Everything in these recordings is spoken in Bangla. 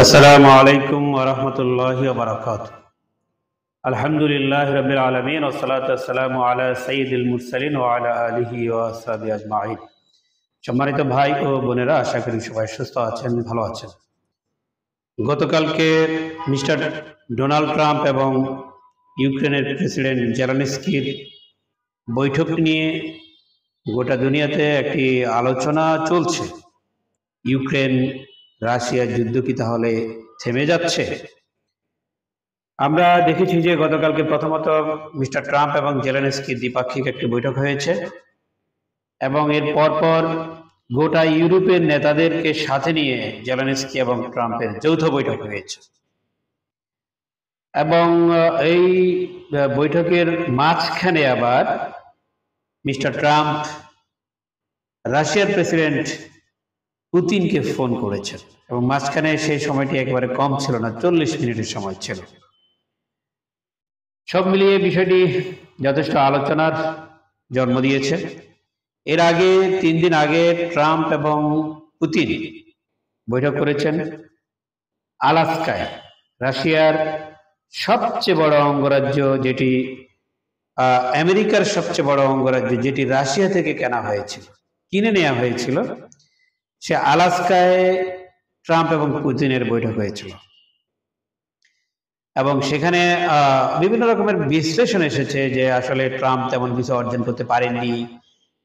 আসসালামু আলাইকুম ওয়া রাহমাতুল্লাহি ওয়া বারাকাতুহু। আলহামদুলিল্লাহি রাব্বিল আলামিন ওয়া সলাতু ওয়াসসালামু আলা সাইয়্যিদিল মুরসালিন ওয়া আলা আলিহি ওয়া আসহাবিহি আজমাইন। সম্মানিত ভাই ও বোনেরা, আশা করি সবাই সুস্থ আছেন, ভালো আছেন। গতকালকে মিস্টার ডোনাল্ড ট্রাম্প এবং ইউক্রেনের প্রেসিডেন্ট জেলেনস্কির বৈঠক নিয়ে গোটা দুনিয়াতে একটি আলোচনা চলছে। ইউক্রেন রাশিয়ার যুদ্ধ কি তাহলে থেমে যাচ্ছে? আমরা দেখেছি যে গতকালকে প্রথমত মিস্টার ট্রাম্প এবং জেলেনস্কির দ্বিপাক্ষিক একটি বৈঠক হয়েছে এবং এর পরপর গোটা ইউরোপের নেতাদেরকে সাথে নিয়ে জেলেনস্কি এবং ট্রাম্পের যৌথ বৈঠক হয়েছে এবং এই বৈঠকের মাঝখানে আবার মিস্টার ট্রাম্প রাশিয়ার প্রেসিডেন্ট পুতিনকে ফোন করেছেন এবং মাঝখানে সেই সময়টি একেবারে কম ছিল না, 40 মিনিটের সময় ছিল। সব মিলিয়ে বিষয়টি যথেষ্ট আলোচনার জন্ম দিয়েছে। এর আগে 3 দিন আগে ট্রাম্প এবং পুতিন বৈঠক করেছেন আলাস্কায়, রাশিয়ার সবচেয়ে বড় অঙ্গরাজ্য, যেটি আমেরিকার সবচেয়ে বড় অঙ্গরাজ্য, যেটি রাশিয়া থেকে কিনে নেওয়া হয়েছিল। সে আলাস্কায় ট্রাম্প এবং পুতিনের বৈঠক হয়েছিল এবং সেখানে বিভিন্ন রকমের বিশ্লেষণ এসেছে যে আসলে ট্রাম্প তেমন কিছু অর্জন করতে পারেননি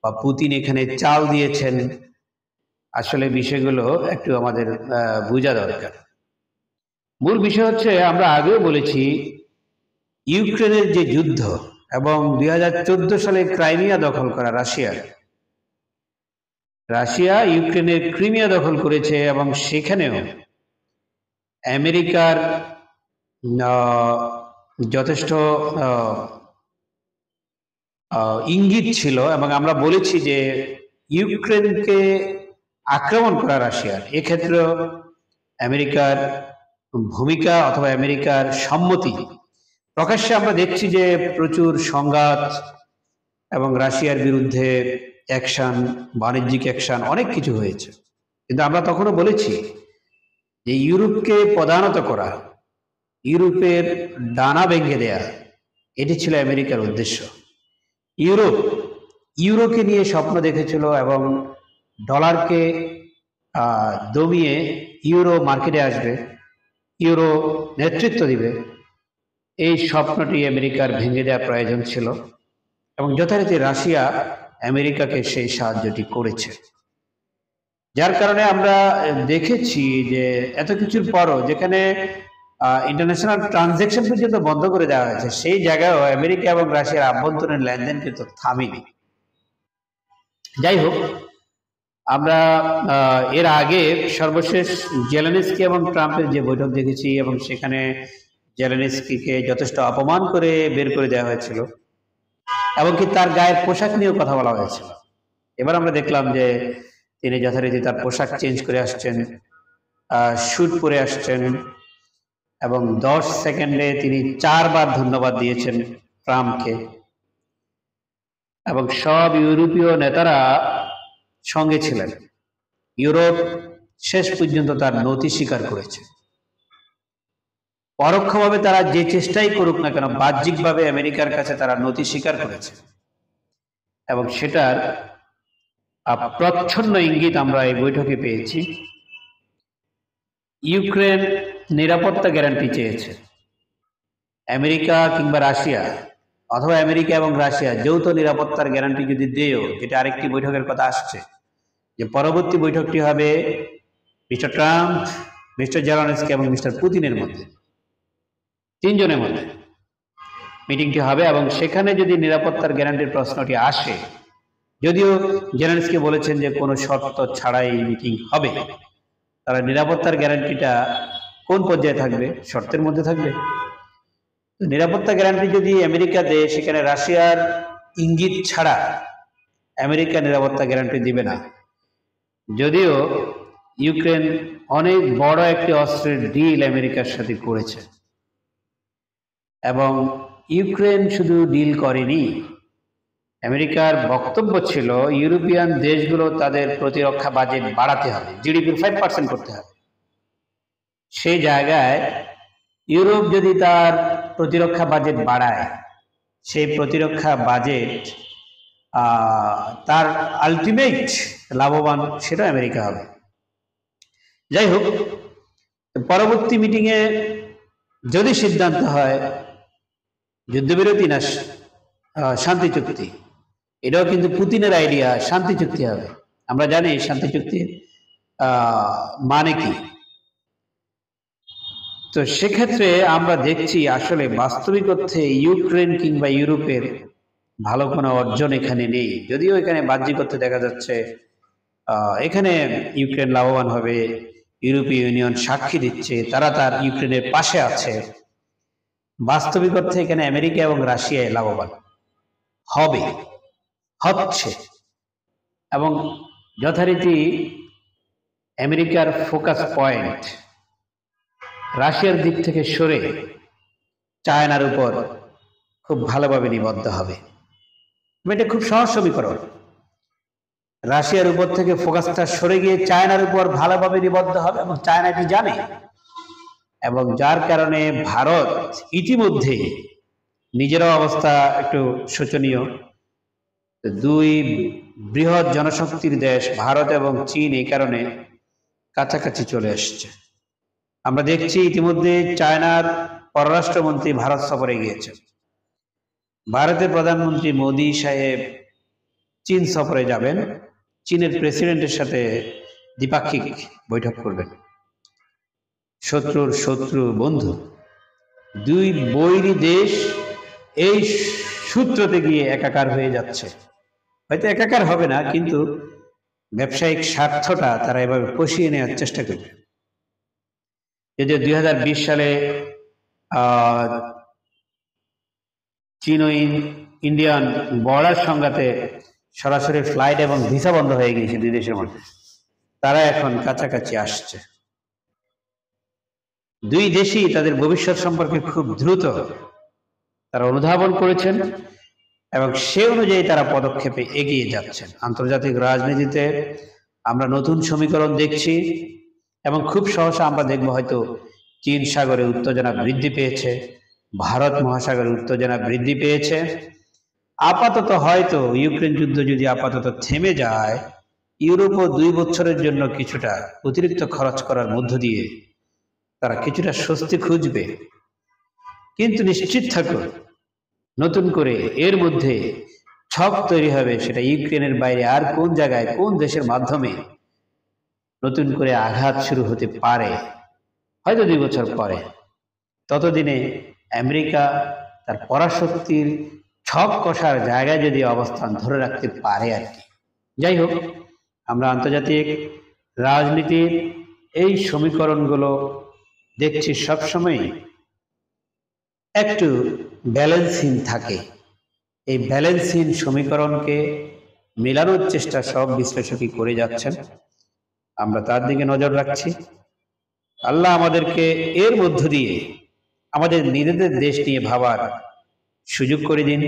বা পুতিন এখানে চাল দিয়েছেন। আসলে বিষয়গুলো একটু আমাদের বোঝা দরকার। মূল বিষয় হচ্ছে, আমরা আগেও বলেছি, ইউক্রেনের যে যুদ্ধ এবং 2014 সালে ক্রাইমিয়া দখল করা রাশিয়া ইউক্রেনের ক্রিমিয়া দখল করেছে এবং সেখানেও আমেরিকার যথেষ্ট ইঙ্গিত ছিল এবং আমরা বলেছি যে ইউক্রেনকে আক্রমণ করা রাশিয়ার, এক্ষেত্রে আমেরিকার ভূমিকা অথবা আমেরিকার সম্মতি প্রকাশ্যে আমরা দেখছি যে প্রচুর সংঘাত এবং রাশিয়ার বিরুদ্ধে অ্যাকশন, বাণিজ্যিক অ্যাকশন, অনেক কিছু হয়েছে। কিন্তু আমরা তখনও বলেছি যে ইউরোপকে পদানত করা, ইউরোপের ডানা ভেঙে দেয়া, এটি ছিল আমেরিকার উদ্দেশ্য। ইউরোকে নিয়ে স্বপ্ন দেখেছিল এবং ডলারকে দমিয়ে ইউরো মার্কেটে আসবে, ইউরো নেতৃত্ব দিবে, এই স্বপ্নটি আমেরিকার ভেঙে দেওয়া প্রয়োজন ছিল এবং যথারীতি রাশিয়া আমেরিকাকে সেই সাহায্যটি করেছে। যার কারণে আমরা দেখেছি যে এত কিছুর পরও যেখানে ইন্টারন্যাশনাল ট্রানজ্যাকশন পর্যন্ত বন্ধ করে দেওয়া হয়েছে, সেই জায়গায়ও আমেরিকা এবং রাশিয়ার আভ্যন্তরীণ লেনদেন কিন্তু থামেনি। যাই হোক, আমরা এর আগে সর্বশেষ জেলেনস্কি এবং ট্রাম্পের যে বৈঠক দেখেছি এবং সেখানে জেলেনস্কিকে যথেষ্ট অপমান করে বের করে দেওয়া হয়েছিল এমনকি তার গায়ের পোশাক নিয়েও কথা বলা হয়েছিল। এবার আমরা দেখলাম যে তিনি যথারীতি তার পোশাক চেঞ্জ করে আসছেন, স্যুট পরে আসছেন এবং 10 সেকেন্ডে তিনি 4 বার ধন্যবাদ দিয়েছেন ট্রাম্পকে এবং সব ইউরোপীয় নেতারা সঙ্গে ছিলেন। ইউরোপ শেষ পর্যন্ত তার নতি স্বীকার করেছে। পরোক্ষভাবে তারা যে চেষ্টাই করুক না কেন, বাহ্যিকভাবে আমেরিকার কাছে তারা নতি স্বীকার করেছে এবং সেটার প্রচ্ছন্ন ইঙ্গিত আমরা এই বৈঠকে পেয়েছি। ইউক্রেন নিরাপত্তা গ্যারান্টি চেয়েছে। আমেরিকা কিংবা রাশিয়া অথবা আমেরিকা এবং রাশিয়া যৌথ নিরাপত্তার গ্যারান্টি যদি দেয়, যেটা আরেকটি বৈঠকের কথা আসছে, যে পরবর্তী বৈঠকটি হবে মিস্টার ট্রাম্প, মিস্টার জেলেনস্কি এবং মিস্টার পুতিনের মধ্যে, 3 জনের মধ্যে মিটিংটি হবে এবং সেখানে যদি নিরাপত্তার গ্যারান্টির প্রশ্নটি আসে, যদিও জেলেনস্কি বলেছেন যে কোনো শর্ত ছাড়াই মিটিং হবে, তাহলে নিরাপত্তার গ্যারান্টিটা কোন পর্যায়ে থাকবে? শর্তের মধ্যে থাকবে। নিরাপত্তা গ্যারান্টি যদি আমেরিকা দেয়, সেখানে রাশিয়ার ইঙ্গিত ছাড়া আমেরিকা নিরাপত্তা গ্যারান্টি দিবে না। যদিও ইউক্রেন অনেক বড় একটি অস্ত্রের ডিল আমেরিকার সাথে করেছে এবং ইউক্রেন শুধু ডিল করেনি, আমেরিকার বক্তব্য ছিল ইউরোপিয়ান দেশগুলো তাদের প্রতিরক্ষা বাজেট বাড়াতে হবে, জিডিপির 5% করতে হবে। সেই জায়গায় ইউরোপ যদি তার প্রতিরক্ষা বাজেট বাড়ায়, সেই প্রতিরক্ষা বাজেট তার আলটিমেট লাভবান সেটা আমেরিকা হবে। যাই হোক, পরবর্তী মিটিংয়ে যদি সিদ্ধান্ত হয় যুদ্ধবিরতি না শান্তি চুক্তি, এটাও কিন্তু পুতিনের আইডিয়া, শান্তি চুক্তি হবে। আমরা জানি শান্তি চুক্তির মানে কি। তো সেক্ষেত্রে আমরা দেখছি আসলে বাস্তবিক অর্থে ইউক্রেন কিংবা ইউরোপের ভালো কোনো অর্জন এখানে নেই। যদিও এখানে বাহ্যিক অর্থে দেখা যাচ্ছে এখানে ইউক্রেন লাভবান হবে, ইউরোপীয় ইউনিয়ন সাক্ষী দিচ্ছে তারা তার ইউক্রেনের পাশে আছে। বাস্তবিক অর্থে এখানে আমেরিকা এবং রাশিয়ায় লাভবান হবে, হচ্ছে, এবং যথারীতি আমেরিকার ফোকাস পয়েন্ট রাশিয়ার দিক থেকে সরে চায়নার উপর খুব ভালোভাবে নিবদ্ধ হবে। এটা খুব সহজ সমীকরণ। রাশিয়ার উপর থেকে ফোকাসটা সরে গিয়ে চায়নার উপর ভালোভাবে নিবদ্ধ হবে এবং চায়না এটি জানে, এবং যার কারণে ভারত ইতিমধ্যে নিজেরও অবস্থা একটু শোচনীয়। দুই বৃহৎ জনশক্তির দেশ ভারত এবং চীন এই কারণে কাছাকাছি চলে এসছে। আমরা দেখছি ইতিমধ্যে চায়নার পররাষ্ট্রমন্ত্রী ভারত সফরে গিয়েছে, ভারতের প্রধানমন্ত্রী মোদী সাহেব চীন সফরে যাবেন, চীনের প্রেসিডেন্টের সাথে দ্বিপাক্ষিক বৈঠক করবেন। শত্রুর শত্রু বন্ধু, দুই বৈরী দেশ এই সূত্রতে গিয়ে একাকার হয়ে যাচ্ছে। হয়তো একাকার হবে না, কিন্তু ব্যবসায়িক স্বার্থটা তারা এভাবে কষিয়ে নেওয়ার চেষ্টা করবে। যদিও 2020 সালে চীন ও ইন্ডিয়ান বর্ডার সংঘাতে সরাসরি ফ্লাইট এবং ভিসা বন্ধ হয়ে গিয়েছে দুই দেশের মধ্যে, তারা এখন কাছাকাছি আসছে। দুই দেশই তাদের ভবিষ্যৎ সম্পর্কে খুব দ্রুত তারা অনুধাবন করেছেন এবং সে অনুযায়ী তারা পদক্ষেপে এগিয়ে যাচ্ছেন। আন্তর্জাতিক রাজনীতিতে আমরা নতুন সমীকরণ দেখছি এবং খুব সহসা আমরা দেখব হয়তো চীন সাগরে উত্তেজনা বৃদ্ধি পেয়েছে, ভারত মহাসাগরে উত্তেজনা বৃদ্ধি পেয়েছে। আপাতত হয়তো ইউক্রেন যুদ্ধ যদি আপাতত থেমে যায়, ইউরোপও 2 বছরের জন্য কিছুটা অতিরিক্ত খরচ করার মধ্য দিয়ে তারা কিছুটা স্বস্তি খুঁজবে। কিন্তু নিশ্চিত থাকুন, নতুন করে এর মধ্যে ছক তৈরি হবে, সেটা ইউক্রেনের বাইরে আর কোন জায়গায় কোন দেশের মাধ্যমে নতুন করে আঘাত শুরু হতে পারে, হয়তো 2 বছর পরে। ততদিনে আমেরিকা তার পরাশক্তির ছক কষার জায়গায় যদি অবস্থান ধরে রাখতে পারে আর কি। যাই হোক, আমরা আন্তর্জাতিক রাজনীতির এই সমীকরণগুলো দেখছি সবসময় একটু ব্যালেন্সহীন থাকে। এই ব্যালেন্সহীন সমীকরণকে মেলানোর চেষ্টা সব বিশ্লেষকই করে যাচ্ছেন, আমরা তার দিকে নজর রাখছি। আল্লাহ আমাদেরকে এর মধ্য দিয়ে আমাদের নিজেদের দেশ নিয়ে ভাবার সুযোগ করে দিন।